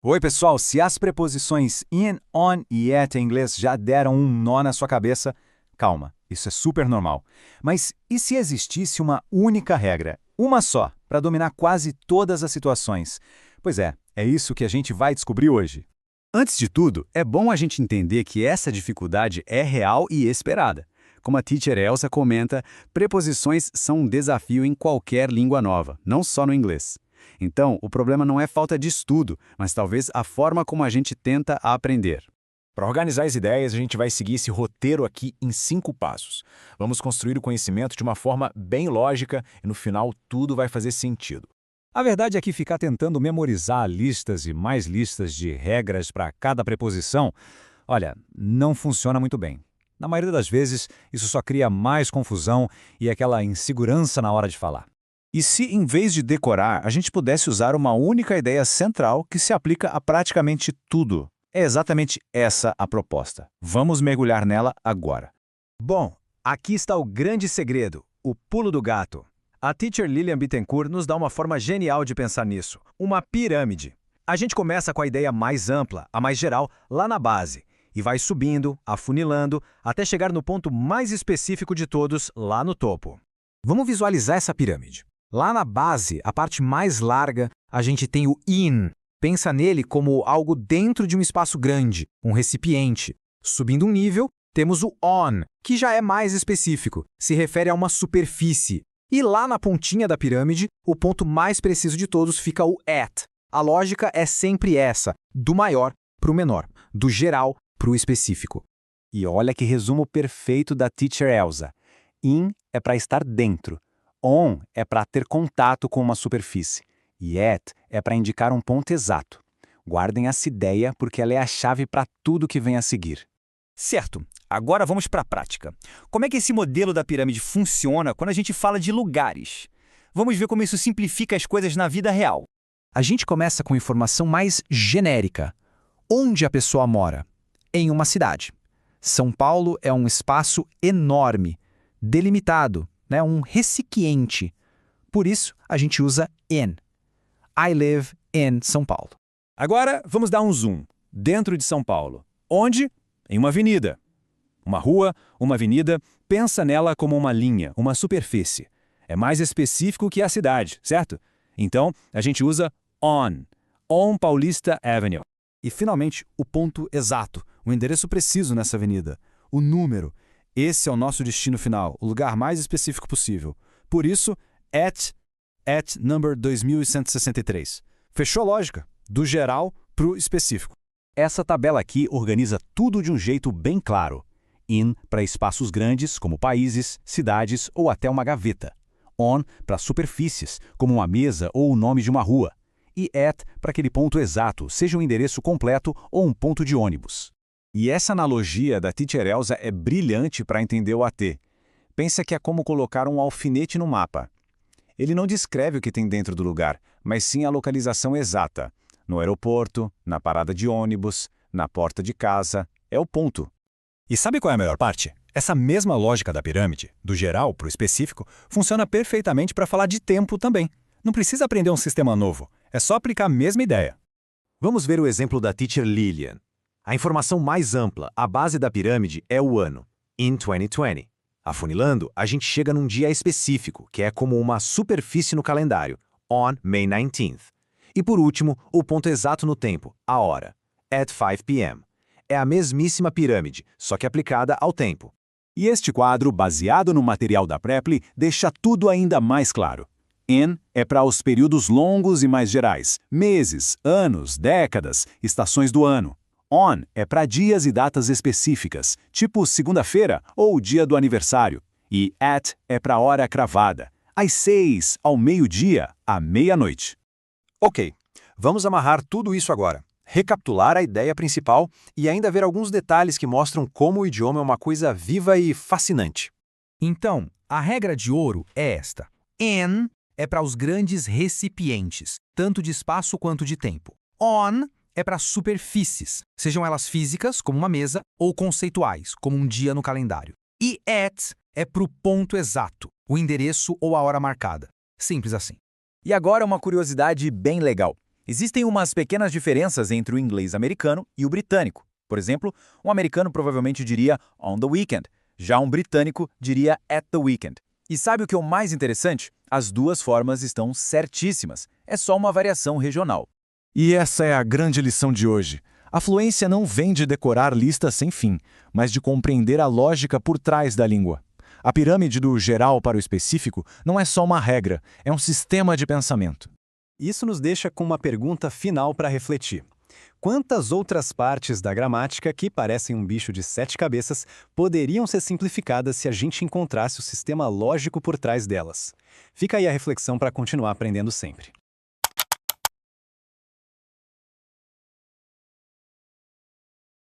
Oi, pessoal! Se as preposições in, on e at em inglês já deram um nó na sua cabeça, calma, isso é super normal. Mas e se existisse uma única regra, uma só, para dominar quase todas as situações? Pois é isso que a gente vai descobrir hoje. Antes de tudo, é bom a gente entender que essa dificuldade é real e esperada. Como a teacher Elsa comenta, preposições são um desafio em qualquer língua nova, não só no inglês. Então, o problema não é falta de estudo, mas talvez a forma como a gente tenta aprender. Para organizar as ideias, a gente vai seguir esse roteiro aqui em 5 passos. Vamos construir o conhecimento de uma forma bem lógica e no final tudo vai fazer sentido. A verdade é que ficar tentando memorizar listas e mais listas de regras para cada preposição, olha, não funciona muito bem. Na maioria das vezes, isso só cria mais confusão e aquela insegurança na hora de falar. E se, em vez de decorar, a gente pudesse usar uma única ideia central que se aplica a praticamente tudo? É exatamente essa a proposta. Vamos mergulhar nela agora. Bom, aqui está o grande segredo, o pulo do gato. A teacher Lilian Bittencourt nos dá uma forma genial de pensar nisso, uma pirâmide. A gente começa com a ideia mais ampla, a mais geral, lá na base, e vai subindo, afunilando, até chegar no ponto mais específico de todos, lá no topo. Vamos visualizar essa pirâmide. Lá na base, a parte mais larga, a gente tem o in. Pensa nele como algo dentro de um espaço grande, um recipiente. Subindo um nível, temos o on, que já é mais específico, se refere a uma superfície. E lá na pontinha da pirâmide, o ponto mais preciso de todos fica o at. A lógica é sempre essa, do maior para o menor, do geral para o específico. E olha que resumo perfeito da teacher Elsa. In é para estar dentro. On é para ter contato com uma superfície. E at é para indicar um ponto exato. Guardem essa ideia porque ela é a chave para tudo que vem a seguir. Certo, agora vamos para a prática. Como é que esse modelo da pirâmide funciona quando a gente fala de lugares? Vamos ver como isso simplifica as coisas na vida real. A gente começa com informação mais genérica. Onde a pessoa mora? Em uma cidade. São Paulo é um espaço enorme, delimitado, um recipiente. Por isso, a gente usa in. I live in São Paulo. Agora, vamos dar um zoom. Dentro de São Paulo. Onde? Em uma avenida. Uma rua, uma avenida, pensa nela como uma linha, uma superfície. É mais específico que a cidade, certo? Então, a gente usa on. On Paulista Avenue. E, finalmente, o ponto exato, o endereço preciso nessa avenida, o número. Esse é o nosso destino final, o lugar mais específico possível. Por isso, at number 2163. Fechou a lógica? Do geral para o específico. Essa tabela aqui organiza tudo de um jeito bem claro. In para espaços grandes, como países, cidades ou até uma gaveta. On para superfícies, como uma mesa ou o nome de uma rua. E at para aquele ponto exato, seja um endereço completo ou um ponto de ônibus. E essa analogia da teacher Elsa é brilhante para entender o AT. Pensa que é como colocar um alfinete no mapa. Ele não descreve o que tem dentro do lugar, mas sim a localização exata. No aeroporto, na parada de ônibus, na porta de casa, é o ponto. E sabe qual é a melhor parte? Essa mesma lógica da pirâmide, do geral para o específico, funciona perfeitamente para falar de tempo também. Não precisa aprender um sistema novo, é só aplicar a mesma ideia. Vamos ver o exemplo da teacher Lilian. A informação mais ampla, a base da pirâmide, é o ano, in 2020. Afunilando, a gente chega num dia específico, que é como uma superfície no calendário, on May 19th. E por último, o ponto exato no tempo, a hora, at 5 p.m. É a mesmíssima pirâmide, só que aplicada ao tempo. E este quadro, baseado no material da Preply, deixa tudo ainda mais claro. In é para os períodos longos e mais gerais, meses, anos, décadas, estações do ano. On é para dias e datas específicas, tipo segunda-feira ou o dia do aniversário. E at é para hora cravada, às 6, ao meio-dia, à meia-noite. Ok, vamos amarrar tudo isso agora. Recapitular a ideia principal e ainda ver alguns detalhes que mostram como o idioma é uma coisa viva e fascinante. Então, a regra de ouro é esta. In é para os grandes recipientes, tanto de espaço quanto de tempo. On é para superfícies, sejam elas físicas, como uma mesa, ou conceituais, como um dia no calendário. E at é para o ponto exato, o endereço ou a hora marcada. Simples assim. E agora uma curiosidade bem legal. Existem umas pequenas diferenças entre o inglês americano e o britânico. Por exemplo, um americano provavelmente diria on the weekend, já um britânico diria at the weekend. E sabe o que é o mais interessante? As duas formas estão certíssimas. É só uma variação regional. E essa é a grande lição de hoje. A fluência não vem de decorar listas sem fim, mas de compreender a lógica por trás da língua. A pirâmide do geral para o específico não é só uma regra, é um sistema de pensamento. Isso nos deixa com uma pergunta final para refletir. Quantas outras partes da gramática, que parecem um bicho de 7 cabeças, poderiam ser simplificadas se a gente encontrasse o sistema lógico por trás delas? Fica aí a reflexão para continuar aprendendo sempre.